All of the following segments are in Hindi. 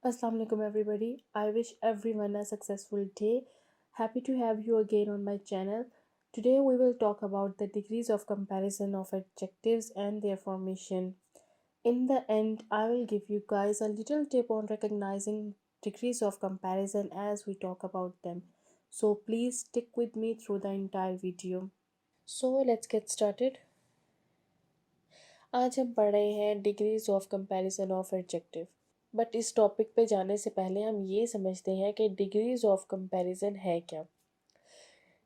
Assalamu alaikum everybody. I wish everyone a successful day. Happy to have you again on my channel. Today we will talk about the degrees of comparison of adjectives and their formation. In the end, I will give you guys a little tip on recognizing degrees of comparison as we talk about them. So please stick with me through the entire video. So let's get started. आज हम पढ़ रहे हैं degrees of comparison of adjective. But इस टॉपिक पे जाने से पहले हम ये समझते हैं कि डिग्रीज ऑफ कंपैरिजन है क्या।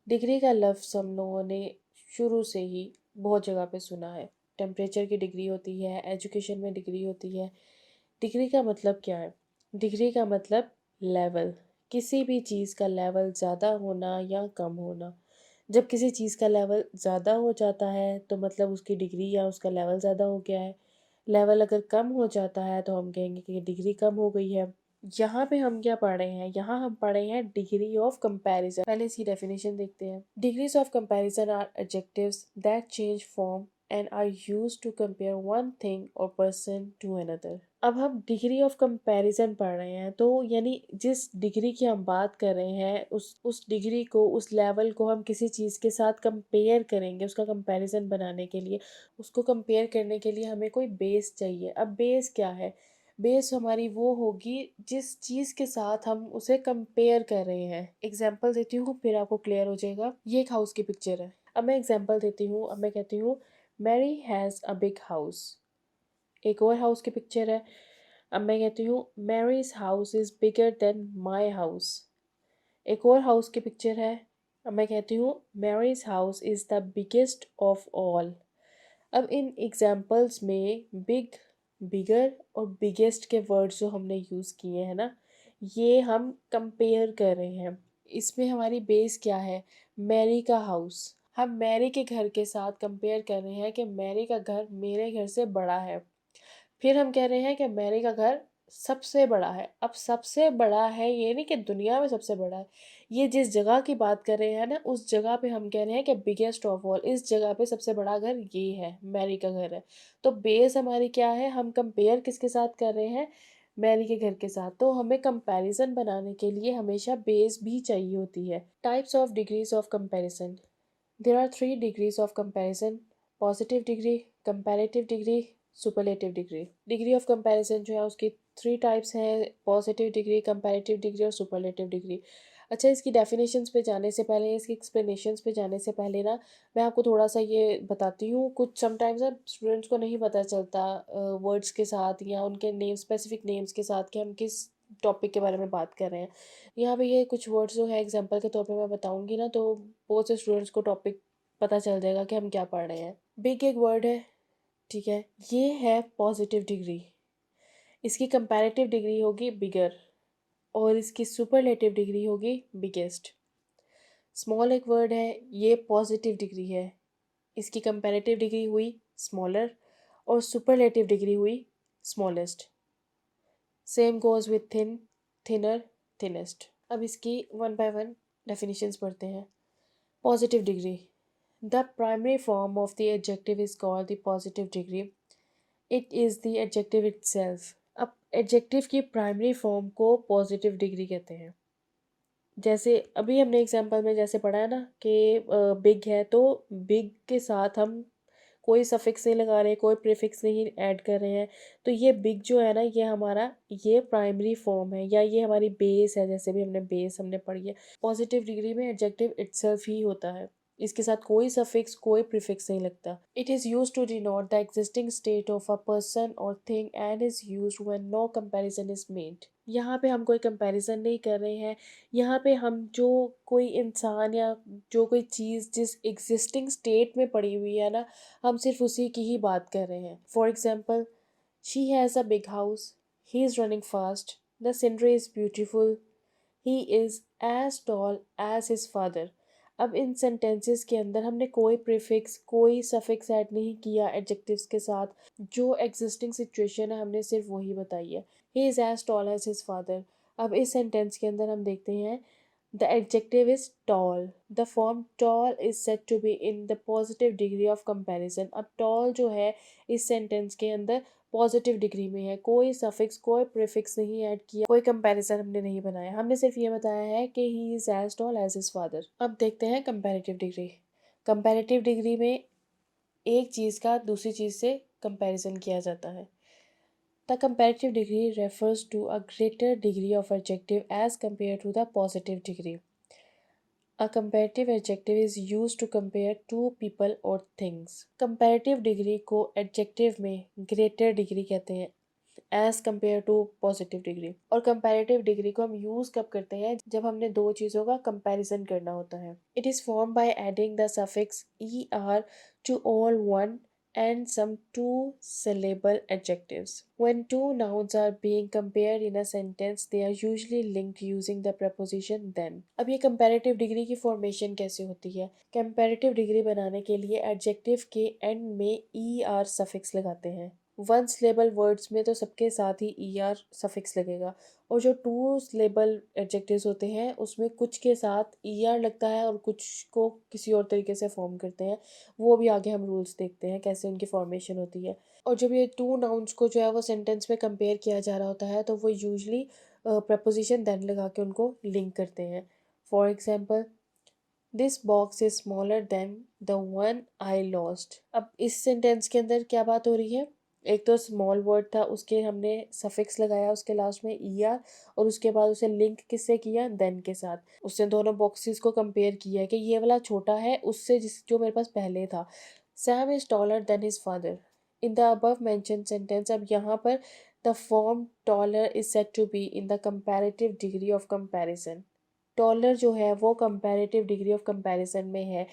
डिग्री का लफ्ज़ हम लोगों ने शुरू से ही बहुत जगह पे सुना है। टेम्परेचर की डिग्री होती है, एजुकेशन में डिग्री होती है। डिग्री का मतलब क्या है? डिग्री का मतलब लेवल, किसी भी चीज़ का लेवल ज़्यादा होना या कम होना। जब किसी चीज़ का लेवल ज़्यादा हो जाता है तो मतलब उसकी डिग्री या उसका लेवल ज़्यादा हो गया है। लेवल अगर कम हो जाता है तो हम कहेंगे कि डिग्री कम हो गई है। यहाँ पे हम क्या पढ़ रहे हैं? यहाँ हम पढ़ रहे हैं डिग्री ऑफ कंपैरिजन। पहले इसकी डेफिनेशन देखते हैं। Degrees of comparison are adjectives that change form and are used to compare one thing or person to another. अब हम डिग्री ऑफ कंपैरिजन पढ़ रहे हैं तो यानी जिस डिग्री की हम बात कर रहे हैं उस डिग्री को, उस लेवल को हम किसी चीज़ के साथ कंपेयर करेंगे। उसका कंपैरिजन बनाने के लिए, उसको कंपेयर करने के लिए हमें कोई बेस चाहिए। अब बेस क्या है? बेस हमारी वो होगी जिस चीज़ के साथ हम उसे कंपेयर कर रहे हैं। एग्जाम्पल देती हूँ फिर आपको क्लियर हो जाएगा। ये एक हाउस की पिक्चर है। अब मैं एग्जाम्पल देती हूँ। अब मैं कहती हूँ Mary has a big house. एक और हाउस की पिक्चर है। अब मैं कहती हूँ Mary's house is bigger than my house. एक और हाउस की पिक्चर है। अब मैं कहती हूँ Mary's house is the biggest of all. अब इन एग्जाम्पल्स में बिग, बिगर और बिगेस्ट के वर्ड्स जो हमने यूज़ किए हैं ना, ये हम कंपेयर कर रहे हैं। इसमें हमारी बेस क्या है? मैरी का हाउस। हम मैरी के घर के साथ कंपेयर कर रहे हैं कि मैरी का घर मेरे घर से बड़ा है। फिर हम कह रहे हैं कि मैरी का घर सबसे बड़ा है। अब सबसे बड़ा है ये नहीं कि दुनिया में सबसे बड़ा है। ये जिस जगह की बात कर रहे हैं ना, उस जगह पे हम कह रहे हैं कि बिगेस्ट ऑफ ऑल, इस जगह पे सबसे बड़ा घर ये है, मैरी का घर है। तो बेस हमारी क्या है? हम कंपेयर किसके साथ कर रहे हैं? मैरी के घर के साथ। तो हमें कंपैरिजन बनाने के लिए हमेशा बेस भी चाहिए होती है। Types of degrees of comparison. There are three degrees of comparison: positive degree, comparative degree, superlative degree. Degree of comparison जो है उसकी थ्री टाइप्स हैं: पॉजिटिव डिग्री, कंपैरेटिव डिग्री और सुपरलेटिव डिग्री। अच्छा, इसकी डेफिनेशंस पे जाने से पहले, इसकी एक्सप्लेनेशंस पे जाने से पहले ना, मैं आपको थोड़ा सा ये बताती हूँ। कुछ समटाइम्स ना स्टूडेंट्स को नहीं पता चलता वर्ड्स के साथ या उनके नेम, स्पेसिफिक नेम्स के साथ कि हम किस टॉपिक के बारे में बात कर रहे हैं। यहाँ पे ये कुछ वर्ड्स जो है एग्जांपल के तौर पे मैं बताऊंगी ना, तो बहुत से स्टूडेंट्स को टॉपिक पता चल जाएगा कि हम क्या पढ़ रहे हैं। बिग एक वर्ड है, ठीक है, ये है पॉजिटिव डिग्री। इसकी कंपैरेटिव डिग्री होगी बिगर और इसकी सुपरलेटिव डिग्री होगी बिगेस्ट। स्मॉल एक वर्ड है, ये पॉजिटिव डिग्री है। इसकी कंपैरेटिव डिग्री हुई स्मॉलर और सुपरलेटिव डिग्री हुई smallest. Same goes with thin, thinner, thinnest. अब इसकी वन बाय वन डेफिनेशंस पढ़ते हैं। Positive degree, the primary form of the adjective is called the positive degree. It is the adjective itself. अब एडजेक्टिव की प्राइमरी फॉर्म को पॉजिटिव डिग्री कहते हैं। जैसे अभी हमने एग्जांपल में जैसे पढ़ा है ना कि बिग है, तो बिग के साथ हम कोई सफिक्स नहीं लगा रहे, कोई प्रीफिक्स नहीं ऐड कर रहे हैं। तो ये बिग जो है ना, ये हमारा ये प्राइमरी फॉर्म है या ये हमारी बेस है। जैसे भी हमने बेस हमने पढ़ी है। पॉजिटिव डिग्री में एडजेक्टिव इटसेल्फ ही होता है, इसके साथ कोई सफिक्स कोई प्रीफिक्स नहीं लगता। It is use to denote the existing state of a person और thing and is use when no comparison is made. यहाँ पे हम कोई कंपैरिजन नहीं कर रहे हैं। यहाँ पे हम जो कोई इंसान या जो कोई चीज़ जिस एग्जिस्टिंग स्टेट में पड़ी हुई है ना, हम सिर्फ उसी की ही बात कर रहे हैं। For example, she has a big house, he is running fast, the scenery is beautiful, he is as tall as his father. अब इन सेंटेंसेस के अंदर हमने कोई प्रीफिक्स कोई सफिक्स ऐड नहीं किया एडजेक्टिव्स के साथ। जो एग्जिस्टिंग सिचुएशन है हमने सिर्फ वही बताई है। He is as tall as his father. अब इस सेंटेंस के अंदर हम देखते हैं The adjective is tall. The form tall is said to be in the positive degree of comparison. अब tall जो है इस सेंटेंस के अंदर पॉजिटिव डिग्री में है, कोई सफिक्स कोई प्रीफिक्स नहीं ऐड किया, कोई कंपैरिजन हमने नहीं बनाया, हमने सिर्फ ये बताया है कि he is as tall as his father. अब देखते हैं कंपैरेटिव डिग्री। कंपैरेटिव डिग्री में एक चीज़ का दूसरी चीज़ से कंपैरिजन किया जाता है। The comparative degree refers to a greater degree of adjective as compared to the positive degree. A comparative adjective is used to compare two people or things. Comparative degree को adjective में greater degree कहते हैं as compared to positive degree। और comparative degree को हम use कब करते हैं जब हमने दो चीज़ों का comparison करना होता है। It is formed by adding the suffix er to all one and some two syllable adjectives. When two nouns are being compared in a sentence, they are usually linked using the preposition then. अब ये comparative degree की formation कैसे होती है? Comparative degree बनाने के लिए adjective के end में er suffix लगाते हैं। वन सिलेबल वर्ड्स में तो सबके साथ ही ई आर सफिक्स लगेगा, और जो टू सिलेबल एडजेक्टिव्स होते हैं उसमें कुछ के साथ ई आर लगता है और कुछ को किसी और तरीके से फॉर्म करते हैं। वो भी आगे हम रूल्स देखते हैं कैसे उनकी फॉर्मेशन होती है। और जब ये टू नाउन्स को जो है वो सेंटेंस में कंपेयर किया जा रहा होता है तो वो यूजली प्रपोजिशन देन लगा के उनको लिंक करते हैं। For example, this box is smaller than the one I lost. अब इस सेंटेंस के अंदर क्या बात हो रही है? एक तो स्मॉल वर्ड था, उसके हमने सफिक्स लगाया उसके लास्ट में ई आर, और उसके बाद उसे लिंक किससे किया? देन के साथ। उसने दोनों बॉक्सेस को कंपेयर किया कि ये वाला छोटा है उससे जो मेरे पास पहले था। Sam is taller than his father in the above mention sentence. अब यहाँ पर the form taller is said to be in the comparative degree of comparison. Taller जो है वो कंपैरेटिव डिग्री ऑफ कंपैरिजन में है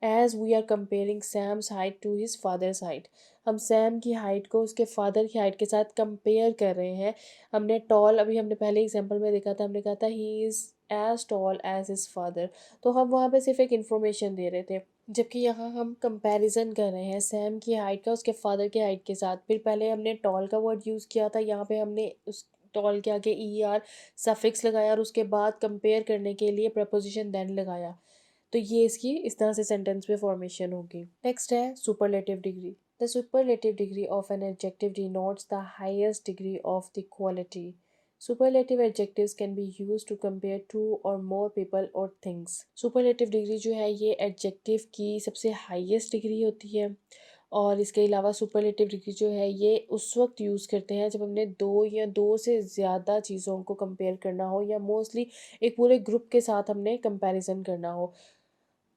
as we are comparing Sam's height to his father's height. हम सैम की हाइट को उसके फादर की हाइट के साथ कंपेयर कर रहे हैं। हमने टॉल अभी हमने पहले एग्जांपल में देखा था, हमने कहा था he is as tall as his father, तो हम वहाँ पे सिर्फ एक इन्फॉर्मेशन दे रहे थे। जबकि यहाँ हम कंपैरिजन कर रहे हैं सैम की हाइट का उसके फादर की हाइट के साथ। फिर पहले हमने टॉल का वर्ड यूज़ किया था, यहाँ पे हमने उस टॉल के आगे ई आर सफिक्स लगाया और उसके बाद कंपेयर करने के लिए प्रपोजिशन देन लगाया। तो ये इसकी इस तरह से सेंटेंस में फॉर्मेशन होगी। नेक्स्ट है superlative degree. The superlative degree of an adjective denotes the highest degree of the quality. Superlative adjectives can be used to compare two or more people or things. Superlative degree जो है ये एडजेक्टिव की सबसे हाईएस्ट डिग्री होती है, और इसके अलावा सुपरलेटिव डिग्री जो है ये उस वक्त यूज़ करते हैं जब हमने दो या दो से ज़्यादा चीज़ों को कंपेयर करना हो, या मोस्टली एक पूरे ग्रुप के साथ हमने कंपैरिजन करना हो।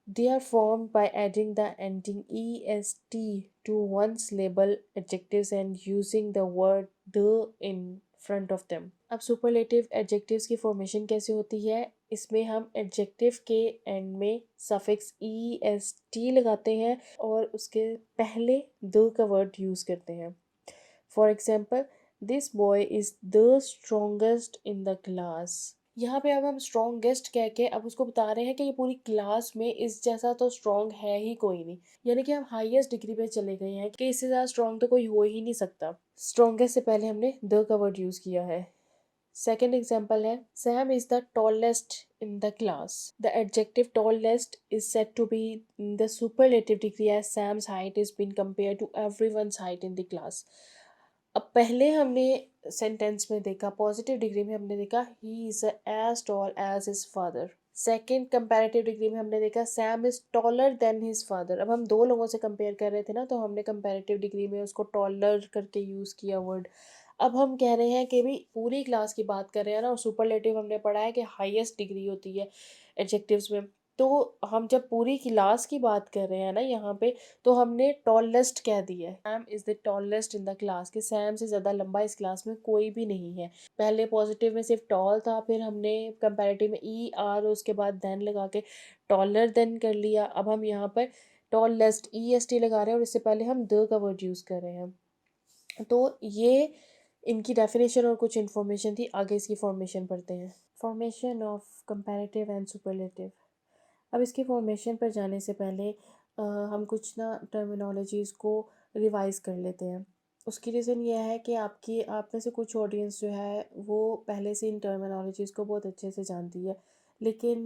They are formed by adding the ending est to one's label adjectives and using the word the in front of them. अब सुपरलेटिव एडजेक्टिव्स की फॉर्मेशन कैसे होती है? इसमें हम एडजेक्टिव के एंड में सफिक्स ई एस टी लगाते हैं और उसके पहले द का वर्ड यूज़ करते हैं। For example, this boy is the strongest in the class. यहाँ पे अब हम स्ट्रॉन्गेस्ट कह के अब उसको बता रहे हैं कि ये पूरी क्लास में इस जैसा तो स्ट्रॉन्ग है ही कोई नहीं, यानी कि हम हाईएस्ट डिग्री पे चले गए हैं कि इससे ज़्यादा स्ट्रॉन्ग तो कोई हो ही नहीं सकता। स्ट्रॉन्गेस्ट से पहले हमने द का वर्ड यूज़ किया है। सेकेंड एग्जाम्पल है, Sam is the tallest in the class. The adjective tallest is said to be in the superlative degree as Sam's height is been compare to everyone's height in the class. अब पहले हमने सेंटेंस में देखा, पॉजिटिव डिग्री में हमने देखा he is as tall as his father. Second comparative degree में हमने देखा Sam is taller than his father. अब हम दो लोगों से कंपेयर कर रहे थे ना, तो हमने कंपैरेटिव डिग्री में उसको टॉलर करके यूज़ किया वर्ड। अब हम कह रहे हैं कि भी पूरी क्लास की बात कर रहे हैं ना, और सुपरलेटिव हमने पढ़ा है कि हाईएस्ट डिग्री होती है एडजेक्टिव्स में। तो हम जब पूरी क्लास की बात कर रहे हैं ना यहाँ पे, तो हमने टॉलेस्ट कह दिया है। Sam is the tallest in the class, कि सैम से ज़्यादा लंबा इस क्लास में कोई भी नहीं है। पहले पॉजिटिव में सिर्फ टॉल था, फिर हमने कंपैरेटिव में ई आर उसके बाद देन लगा के टॉलर देन कर लिया। अब हम यहाँ पर टॉलेस्ट ई एस टी लगा रहे हैं और इससे पहले हम द का वर्ड यूज़ कर रहे हैं। तो ये इनकी डेफिनेशन और कुछ इन्फॉर्मेशन थी। आगे इसकी फॉर्मेशन पढ़ते हैं। Formation of comparative and superlative. अब इसकी फॉर्मेशन पर जाने से पहले हम कुछ ना टर्मिनोलॉजीज़ को रिवाइज़ कर लेते हैं। उसकी रीज़न ये है कि आप में से कुछ ऑडियंस जो है वो पहले से इन टर्मिनोलॉजीज़ को बहुत अच्छे से जानती है, लेकिन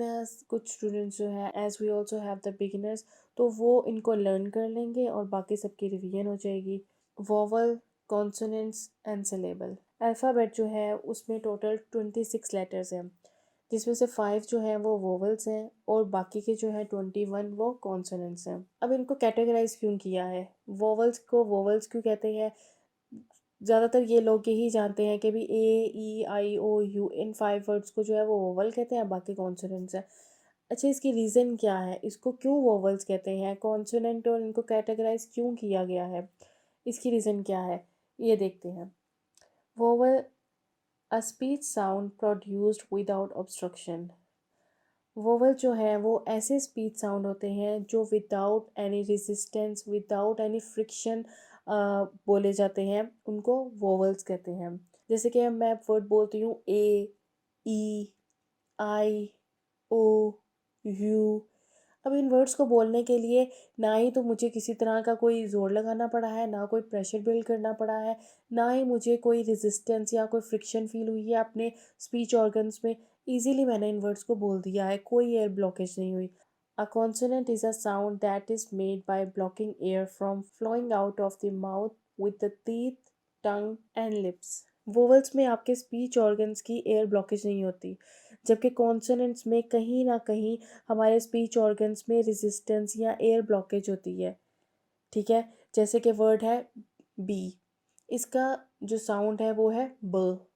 कुछ स्टूडेंट्स जो है as we also have the beginners, तो वो इनको लर्न कर लेंगे और बाकी सबकी रिवीजन हो जाएगी। Vowel, consonants and syllable. Alphabet जो है उसमें टोटल 26 लेटर्स हैं, जिसमें से 5 जो है वो वोवल्स हैं और बाकी के जो है 21 वो कॉन्सोनेंट्स हैं। अब इनको कैटेगराइज क्यों किया है, वोवल्स को वोवल्स क्यों कहते हैं? ज़्यादातर ये लोग यही जानते हैं कि भी A, E, I, O, U in 5 words को जो है वो वोवल कहते हैं, बाकी कॉन्सोनेंट्स हैं। अच्छा, इसकी रीज़न क्या है, इसको क्यों वोवल्स कहते हैं, कॉन्सोनेंट और इनको कैटेगराइज क्यों किया गया है, इसकी रीज़न क्या है, ये देखते हैं। Vowel, a speech sound produced without obstruction. Vowel जो है वो ऐसे स्पीच साउंड होते हैं जो without any resistance, without any friction बोले जाते हैं, उनको वोवल्स कहते हैं। जैसे कि मैं वर्ड बोलती हूँ A, E, I, O, U। अब इन वर्ड्स को बोलने के लिए ना ही तो मुझे किसी तरह का कोई ज़ोर लगाना पड़ा है, ना कोई प्रेशर बिल्ड करना पड़ा है, ना ही मुझे कोई रेजिस्टेंस या कोई फ्रिक्शन फील हुई है अपने स्पीच ऑर्गन्स में। इजीली मैंने इन वर्ड्स को बोल दिया है, कोई एयर ब्लॉकेज नहीं हुई। A consonant is a sound that is made by blocking air from flowing out of the mouth with the teeth, tongue and lips. Vowels में आपके स्पीच ऑर्गन्स की एयर ब्लॉकेज नहीं होती, जबकि कॉन्सोनेंट्स में कहीं ना कहीं हमारे स्पीच ऑर्गन्स में रेजिस्टेंस या एयर ब्लॉकेज होती है। ठीक है, जैसे कि वर्ड है बी, इसका जो साउंड है वो है ब।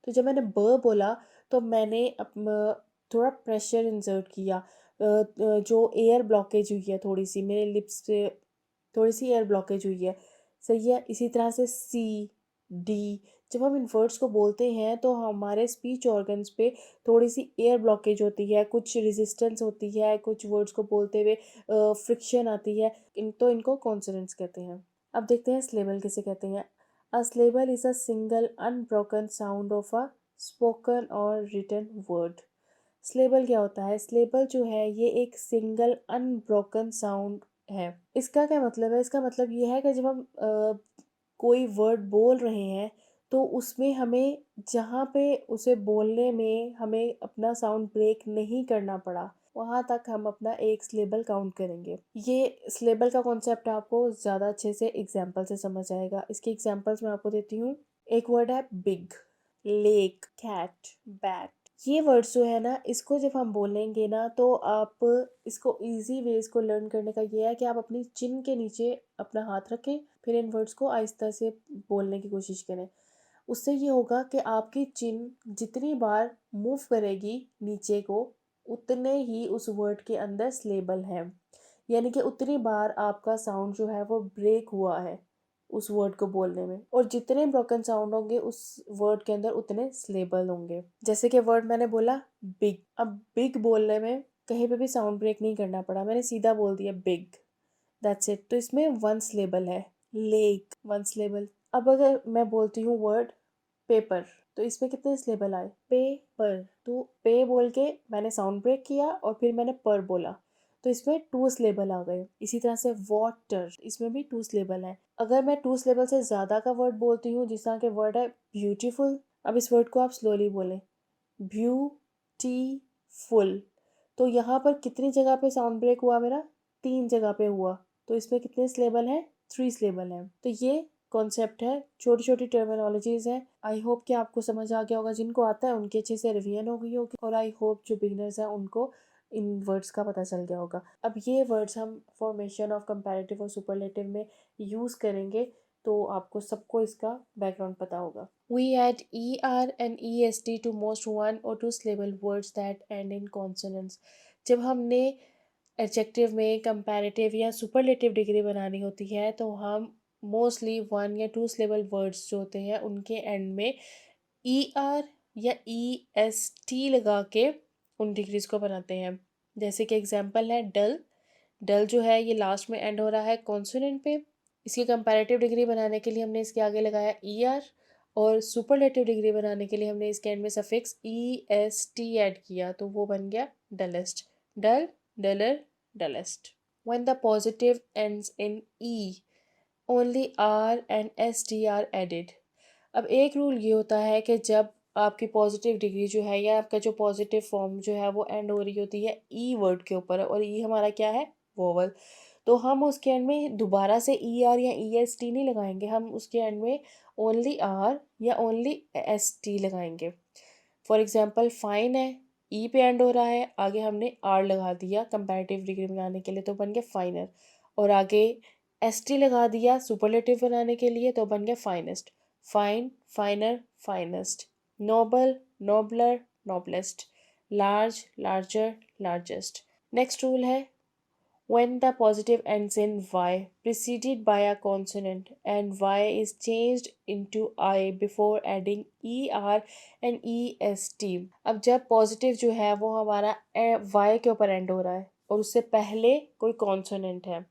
तो जब मैंने ब बोला तो मैंने थोड़ा प्रेशर इंसर्ट किया, जो एयर ब्लॉकेज हुई है थोड़ी सी मेरे लिप्स से, थोड़ी सी एयर ब्लॉकेज हुई है। सही है। इसी तरह से सी, डी, जब हम इन वर्ड्स को बोलते हैं तो हमारे स्पीच ऑर्गन्स पे थोड़ी सी एयर ब्लॉकेज होती है, कुछ रेजिस्टेंस होती है, कुछ वर्ड्स को बोलते हुए फ्रिक्शन आती है, तो इनको कॉन्सोनेंट्स कहते हैं। अब देखते हैं स्लेबल किसे कहते हैं। A syllable is a single unbroken sound of a spoken और रिटन वर्ड। स्लेबल क्या होता है? स्लेबल जो है ये एक सिंगल अनब्रोकन साउंड है। इसका क्या मतलब है? इसका मतलब ये है कि जब हम कोई वर्ड बोल रहे हैं तो उसमें हमें, जहाँ पे उसे बोलने में हमें अपना साउंड ब्रेक नहीं करना पड़ा, वहाँ तक हम अपना एक स्लेबल काउंट करेंगे। ये स्लेबल का कॉन्सेप्ट आपको ज़्यादा अच्छे से एग्जाम्पल से समझ आएगा। इसके एग्जाम्पल्स मैं आपको देती हूँ। एक वर्ड है बिग, लेक, कैट, बैट। ये वर्ड्स जो है ना, इसको जब हम बोलेंगे ना तो आप इसको इजी वे इसको लर्न करने का ये है कि आप अपनी चिन के नीचे अपना हाथ रखें, फिर इन वर्ड्स को आहिस्ता से बोलने की कोशिश करें। उससे ये होगा कि आपकी चिन जितनी बार मूव करेगी नीचे को, उतने ही उस वर्ड के अंदर स्लेबल है, यानी कि उतनी बार आपका साउंड जो है वो ब्रेक हुआ है उस वर्ड को बोलने में, और जितने ब्रोकन साउंड होंगे उस वर्ड के अंदर उतने स्लेबल होंगे। जैसे कि वर्ड मैंने बोला बिग, अब बिग बोलने में कहीं पे भी साउंड ब्रेक नहीं करना पड़ा, मैंने सीधा बोल दिया बिग, दैट्स इट। तो इसमें वन स्लेबल है। Lake, one syllable. अब अगर मैं बोलती हूँ वर्ड पेपर, तो इसमें कितने स्लेबल आए? पे पर। तो पे बोल के मैंने साउंड ब्रेक किया और फिर मैंने पर बोला, तो इसमें टू स्लेबल आ गए। इसी तरह से वाटर, इसमें भी टू स्लेबल है। अगर मैं टू स्लेबल से ज़्यादा का वर्ड बोलती हूँ, जिस तरह के वर्ड है ब्यूटीफुल, अब इस वर्ड को आप स्लोली बोलें, ब्यूटीफुल। तो यहाँ पर कितनी जगह पे साउंड ब्रेक हुआ मेरा? 3 जगह पे हुआ। तो इसमें कितने स्लेबल हैं? 3 स्लेबल हैं। तो ये कॉन्सेप्ट है, छोटी छोटी टर्मिनोलॉजीज हैं। आई होप कि आपको समझ आ गया होगा, जिनको आता है उनकी अच्छे से रिवीजन हो गई होगी, और आई होप जो बिगनर्स हैं उनको इन वर्ड्स का पता चल गया होगा। अब ये वर्ड्स हम फॉर्मेशन ऑफ कंपैरेटिव और सुपरलेटिव में यूज़ करेंगे, तो आपको सबको इसका बैकग्राउंड पता होगा। We add ER and EST to most one or two syllable words that end in consonants। जब हमने एडजेक्टिव में कंपैरेटिव या सुपरलेटिव डिग्री बनानी होती है तो हम मोस्टली वन या टू सिलेबल वर्ड्स जो होते हैं उनके एंड में ER या EST लगा के उन डिग्रीज को बनाते हैं। जैसे कि एग्जांपल है डल। डल जो है ये लास्ट में एंड हो रहा है कॉन्सोनेंट पे। इसकी कंपैरेटिव डिग्री बनाने के लिए हमने इसके आगे लगाया ER, और सुपरलेटिव डिग्री बनाने के लिए हमने इसके एंड में सफिक्स EST ऐड किया, तो वो बन गया dullest. Dull, duller, dullest. When the positive ends in E, only R and ST are added। अब एक रूल ये होता है कि जब आपकी पॉजिटिव डिग्री जो है या आपका जो पॉजिटिव फॉर्म जो है वो एंड हो रही होती है ई वर्ड के ऊपर, और ई हमारा क्या है, वोवल। तो हम उसके एंड में दोबारा से ई आर या ई एस टी नहीं लगाएंगे, हम उसके एंड में ओनली आर या ओनली एस टी लगाएंगे। फॉर एग्जाम्पल फाइन है, ई पे एंड हो रहा है, आगे हमने आर लगा दिया कंपैरेटिव डिग्री बनाने के लिए तो बन गया फाइनर, और आगे एस टी लगा दिया सुपरलेटिव बनाने के लिए तो बन गया finest. Fine, finer, finest. Noble, nobler, noblest. Large, larger, largest. Next rule है when the positive ends in y preceded by a consonant and y is changed into I before adding er and est। अब जब पॉजिटिव जो है वो हमारा y के ऊपर एंड हो रहा है और उससे पहले कोई कॉन्सोनेंट है,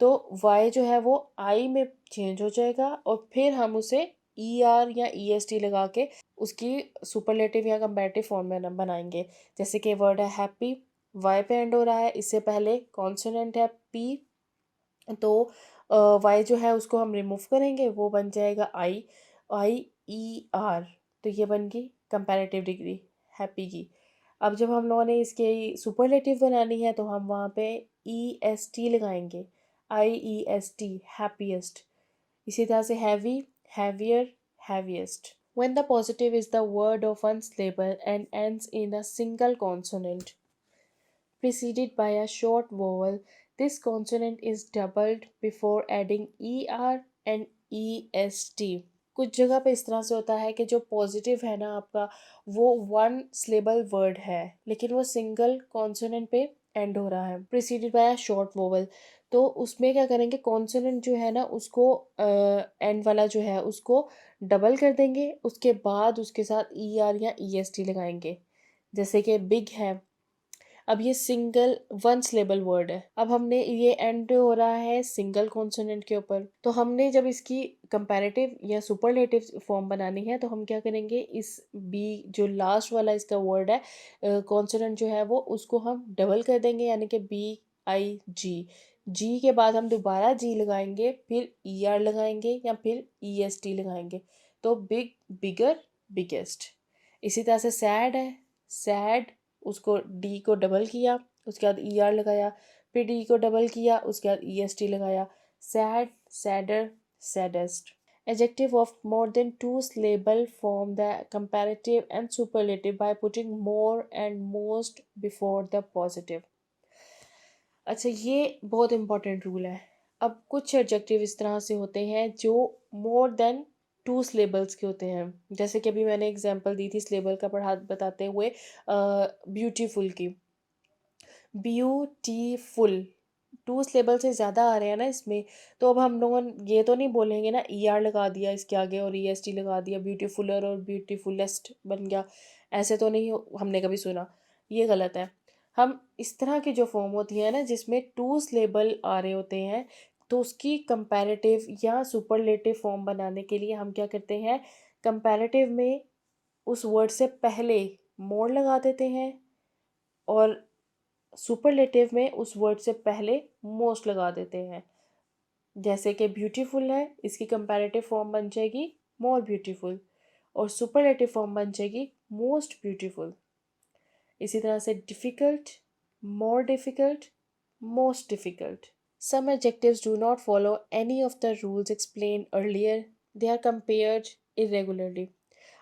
तो y जो है वो I में चेंज हो जाएगा और फिर हम उसे er या est लगा के उसकी सुपरलेटिव या कंपैरेटिव फॉर्म में बनाएंगे। जैसे कि वर्ड है हैप्पी, वाई पे एंड हो रहा है, इससे पहले कॉन्सोनेंट है पी, तो वाई जो है उसको हम रिमूव करेंगे, वो बन जाएगा आई, आई ई आर। तो ये बन गई कंपैरेटिव डिग्री हैप्पी की। अब जब हम लोगों ने इसके सुपरलेटिव बनानी है तो हम वहाँ पे ई एस टी लगाएंगे, आई ई एस टी, हैप्पीएस्ट। इसी तरह से heavy, heavier, heaviest. When the positive is the word of one syllable and ends in a single consonant preceded by a short vowel, this consonant is doubled before adding er and est। कुछ जगह पे इस तरह से होता है कि जो पॉजिटिव है ना आपका, वो वन सिलेबल वर्ड है लेकिन वो सिंगल कॉन्सोनेंट पे एंड हो रहा है, preceded by a short vowel. तो उसमें क्या करेंगे, कॉन्सोनेंट जो है ना उसको एंड वाला जो है उसको डबल कर देंगे, उसके बाद उसके साथ ई आर या ई एस टी लगाएंगे। जैसे कि बिग है, अब ये सिंगल वन सिलेबल वर्ड है, अब हमने ये एंड हो रहा है सिंगल कॉन्सोनेंट के ऊपर, तो हमने जब इसकी कंपैरेटिव या सुपरलेटिव फॉर्म बनानी है तो हम क्या करेंगे, इस बी जो लास्ट वाला इसका वर्ड है कॉन्सोनेंट जो है वो उसको हम डबल कर देंगे, यानी कि बी आई जी। जी के बाद हम दोबारा जी लगाएंगे, फिर ई आर लगाएंगे या फिर ई एस टी लगाएंगे, तो बिग, बिगर, बिगेस्ट। इसी तरह से सैड है, सैड, उसको डी को डबल किया, उसके बाद ई आर लगाया, फिर डी को डबल किया, उसके बाद ई एस टी लगाया, sad, sadder, saddest. Adjective of more than two syllable form the comparative and superlative by putting more and most before the positive। अच्छा, ये बहुत इंपॉर्टेंट रूल है। अब कुछ एडजेक्टिव इस तरह से होते हैं जो मोर देन टू सिलेबल्स के होते हैं, जैसे कि अभी मैंने एग्जांपल दी थी सिलेबल का पढ़ा बताते हुए ब्यूटीफुल की। ब्यूटीफुल टू सिलेबल से ज़्यादा आ रहे हैं ना इसमें, तो अब हम लोग ये तो नहीं बोलेंगे ना ई आर लगा दिया इसके आगे और ई एस टी लगा दिया, ब्यूटीफुलर और ब्यूटीफुलेस्ट बन गया, ऐसे तो नहीं हमने कभी सुना, ये गलत है। हम इस तरह की जो फॉर्म होती है ना जिसमें टू सिलेबल आ रहे होते हैं, तो उसकी कंपैरेटिव या सुपरलेटिव फॉर्म बनाने के लिए हम क्या करते हैं, कंपैरेटिव में उस वर्ड से पहले मोर लगा देते हैं और सुपरलेटिव में उस वर्ड से पहले मोस्ट लगा देते हैं। जैसे कि ब्यूटीफुल है, इसकी कंपैरेटिव फॉर्म बन जाएगी मोर ब्यूटीफुल और सुपरलेटिव फॉर्म बन जाएगी मोस्ट ब्यूटीफुल। इसी तरह से difficult, more difficult, most difficult. Some adjectives do not follow any of the rules explained earlier. They are compared irregularly.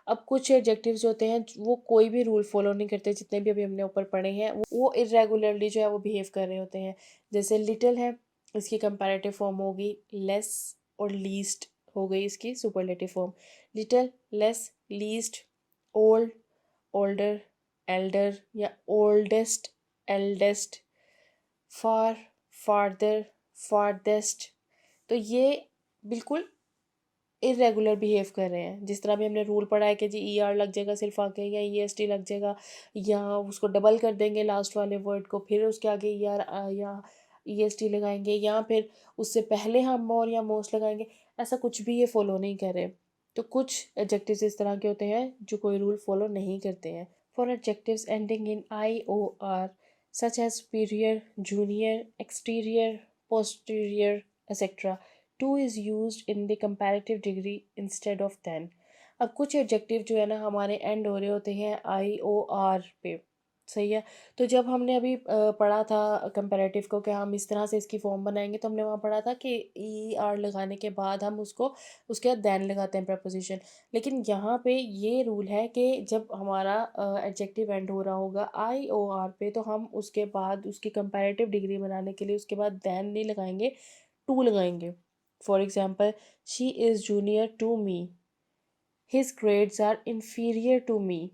अब कुछ एडजेक्टिव्स होते हैं वो कोई भी रूल फॉलो नहीं करते, जितने भी अभी हमने ऊपर पढ़े हैं वो इरेगुलरली जो है वो बिहेव कर रहे होते हैं। जैसे लिटिल है, इसकी कंपैरेटिव फॉर्म होगी लेस, और लीस्ट हो गई इसकी superlative form. Little, less, least. Old, older, Elder या ओल्डेस्ट, एल्डेस्ट। फार, फार्दर, फारदेस्ट। तो ये बिल्कुल इरेगुलर बिहेव कर रहे हैं। जिस तरह भी हमने रूल पढ़ा है कि जी ई आर लग जाएगा सिर्फ आगे या ई एस टी लग जाएगा, या उसको डबल कर देंगे लास्ट वाले वर्ड को, फिर उसके आगे ई आर या ई एस टी लगाएंगे, या फिर उससे पहले हम मोर या मोस्ट लगाएंगे, ऐसा कुछ भी ये फॉलो नहीं कर रहे। तो कुछ एडजेक्टिव्स इस तरह के होते हैं जो कोई रूल फॉलो नहीं करते हैं। For adjectives ending in I O R such as superior, junior, exterior, posterior, etc. To is used in the comparative degree instead of than। अब कुछ एडजेक्टिव जो है ना हमारे एंड हो रहे होते हैं आई ओ आर पे, सही है। तो जब हमने अभी पढ़ा था कंपैरेटिव को कि हम इस तरह से इसकी फॉर्म बनाएंगे, तो हमने वहाँ पढ़ा था कि ई आर लगाने के बाद हम उसको उसके बाद देन लगाते हैं प्रपोजिशन। लेकिन यहाँ पे ये रूल है कि जब हमारा एडजेक्टिव एंड हो रहा होगा आई ओ आर पे, तो हम उसके बाद उसकी कंपैरेटिव डिग्री बनाने के लिए उसके बाद देन नहीं लगाएंगे, टू लगाएंगे। For example, she is junior to me, his grades are inferior to me.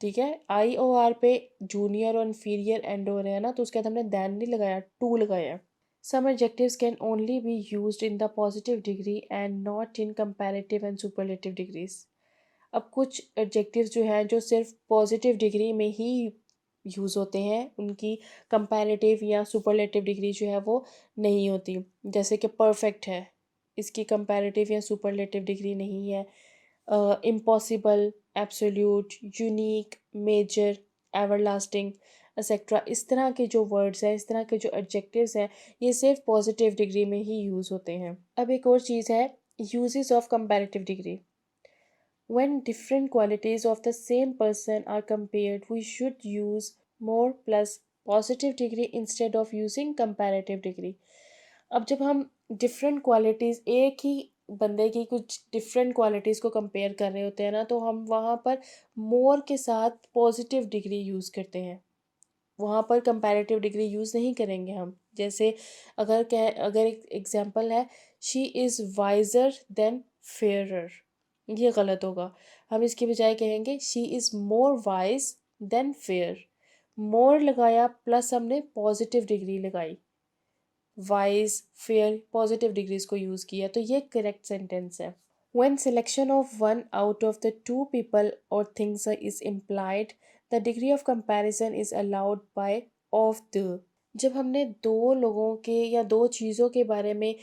ठीक है, आई ओ आर पे जूनियर और इन्फीरियर एंड हो रहे हैं ना, तो उसके बाद हमने देन नहीं लगाया, टू लगाया। Some adjectives can only be used in the positive degree and not in comparative and superlative degrees. अब कुछ एडजेक्टिव्स जो हैं जो सिर्फ पॉजिटिव डिग्री में ही यूज़ होते हैं, उनकी कंपैरेटिव या सुपरलेटिव डिग्री जो है वो नहीं होती। जैसे कि परफेक्ट है, इसकी कंपैरेटिव या सुपरलेटिव डिग्री नहीं है। Impossible, absolute, unique, major, everlasting etcetera, इस तरह के जो वर्ड्स हैं, इस तरह के जो एडजेक्टिव्स हैं, ये सिर्फ पॉजिटिव डिग्री में ही यूज़ होते हैं। अब एक और चीज़ है, uses of comparative degree. When different qualities of the same person are compared, we should use more plus positive degree instead of using comparative degree. अब जब हम डिफरेंट क्वालिटीज़, एक ही बंदे की कुछ डिफरेंट क्वालिटीज़ को कंपेयर कर रहे होते हैं ना, तो हम वहाँ पर मोर के साथ पॉजिटिव डिग्री यूज़ करते हैं, वहाँ पर कंपैरेटिव डिग्री यूज़ नहीं करेंगे हम। जैसे अगर एक एग्जांपल है, she is wiser than fairer, ये गलत होगा। हम इसके बजाय कहेंगे she is more wise than fair. More लगाया प्लस हमने पॉजिटिव डिग्री लगाई, वाइज फेयर पॉजिटिव डिग्रीज को यूज़ किया, तो ये करेक्ट सेंटेंस है। When selection of one out of the two people or things is implied, the degree of comparison is allowed by of the। जब हमने दो लोगों के या दो चीज़ों के बारे में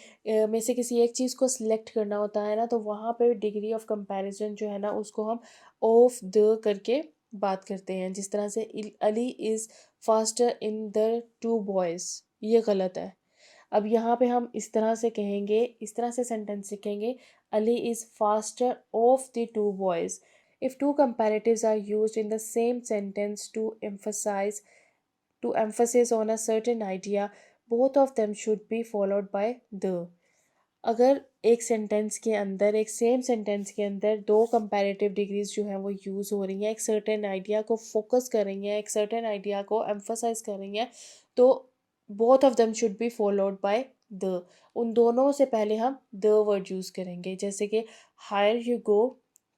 से किसी एक चीज़ को सिलेक्ट करना होता है ना, तो वहाँ पे डिग्री ऑफ कंपैरिजन जो है ना, उसको हम ऑफ द करके बात करते हैं। जिस तरह से Ali is faster in the two boys, ये गलत है। अब यहाँ पे हम इस तरह से कहेंगे, इस तरह से सेंटेंस लिखेंगे, Ali is faster of the two boys. If two comparatives are used in the same sentence to emphasis on a certain idea, both of them should be followed by the। अगर एक सेंटेंस के अंदर, एक सेम सेंटेंस के अंदर दो कंपैरेटिव डिग्रीज जो हैं वो यूज़ हो रही हैं, एक सर्टेन आइडिया को फोकस कर रही हैं, एक सर्टेन आइडिया को एम्फसाइज कर रही हैं, तो both of them should be followed by the. उन दोनों से पहले हम द वर्ड यूज़ करेंगे। जैसे कि higher you go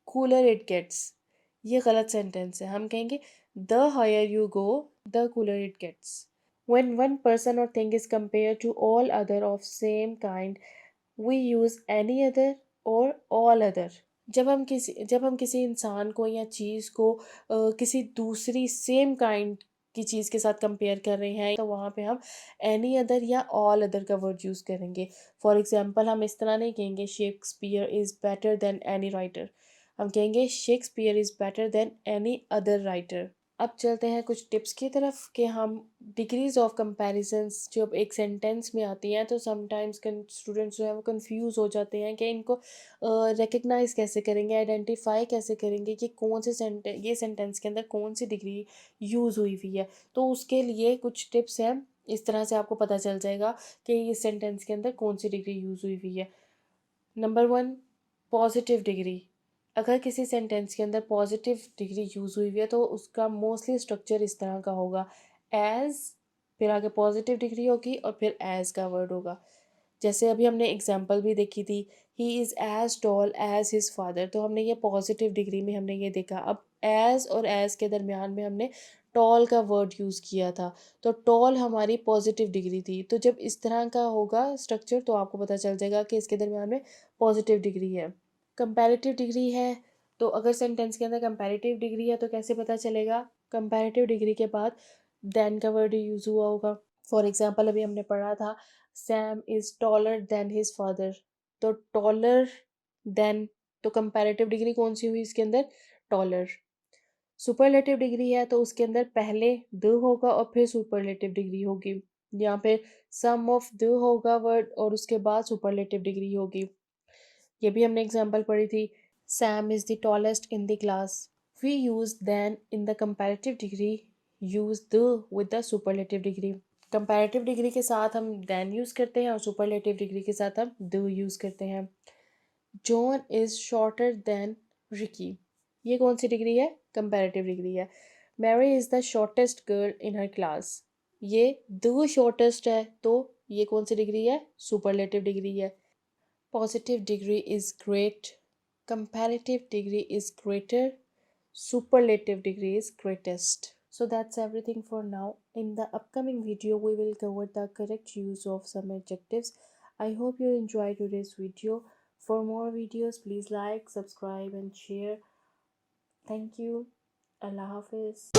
cooler it gets, ये गलत सेंटेंस है। हम कहेंगे the higher you go the cooler it gets. When one person or thing is compared to all other of same kind, we use any other or all other। जब हम किसी इंसान को या चीज़ को किसी दूसरी सेम काइंड की चीज़ के साथ कंपेयर कर रहे हैं, तो वहाँ पे हम एनी अदर या ऑल अदर का वर्ड यूज़ करेंगे। फॉर एग्जांपल, हम इस तरह नहीं कहेंगे Shakespeare is better than any writer, हम कहेंगे Shakespeare is better than any other writer. अब चलते हैं कुछ टिप्स की तरफ कि हम डिग्रीज ऑफ कंपैरिजंस जब एक सेंटेंस में आती हैं, तो समटाइम्स स्टूडेंट्स जो है वो कंफ्यूज हो जाते हैं कि इनको रिकग्नाइज कैसे करेंगे, आइडेंटिफाई कैसे करेंगे कि कौन से ये सेंटेंस के अंदर कौन सी डिग्री यूज़ हुई हुई है। तो उसके लिए कुछ टिप्स हैं, इस तरह से आपको पता चल जाएगा कि इस सेंटेंस के अंदर कौन सी डिग्री यूज़ हुई हुई है। Number one, positive degree. अगर किसी सेंटेंस के अंदर पॉजिटिव डिग्री यूज़ हुई हुई है, तो उसका मोस्टली स्ट्रक्चर इस तरह का होगा, एज, फिर आगे पॉजिटिव डिग्री होगी और फिर एज का वर्ड होगा। जैसे अभी हमने एग्जाम्पल भी देखी थी, he is as tall as his father, तो हमने ये पॉजिटिव डिग्री में हमने ये देखा। अब एज और एज के दरमियान में हमने टॉल का वर्ड यूज़ किया था, तो टॉल हमारी पॉजिटिव डिग्री थी। तो जब इस तरह का होगा स्ट्रक्चर, तो आपको पता चल जाएगा कि इसके दरमियान में पॉजिटिव डिग्री है। कंपैरेटिव डिग्री है, तो अगर सेंटेंस के अंदर कंपैरेटिव डिग्री है, तो कैसे पता चलेगा? कंपैरेटिव डिग्री के बाद देन का वर्ड यूज़ हुआ होगा। फॉर एग्जांपल, अभी हमने पढ़ा था, Sam is taller than his father, तो टॉलर देन, तो कंपैरेटिव डिग्री कौन सी हुई इसके अंदर? टॉलर। सुपरलेटिव डिग्री है, तो उसके अंदर पहले द होगा और फिर सुपरलेटिव डिग्री होगी। यहाँ पे सम ऑफ द होगा वर्ड और उसके बाद सुपरलेटिव डिग्री होगी। ये भी हमने एग्जांपल पढ़ी थी, Sam is the tallest in the class. We use than in the comparative degree, use the with the superlative degree. Comparative degree के साथ हम देन यूज़ करते हैं और सुपरलेटिव डिग्री के साथ हम द यूज़ करते हैं. John is shorter than Ricky. ये कौन सी डिग्री है? कंपैरेटिव डिग्री है. Mary is the shortest girl in her class. ये द शॉर्टेस्ट है तो ये कौन सी डिग्री है? सुपरलेटिव डिग्री है. Positive degree is great, comparative degree is greater, superlative degree is greatest. So that's everything for now. In the upcoming video, we will cover the correct use of some adjectives. I hope you enjoyed today's video. For more videos, please like, subscribe, and share. Thank you. Allah Hafiz.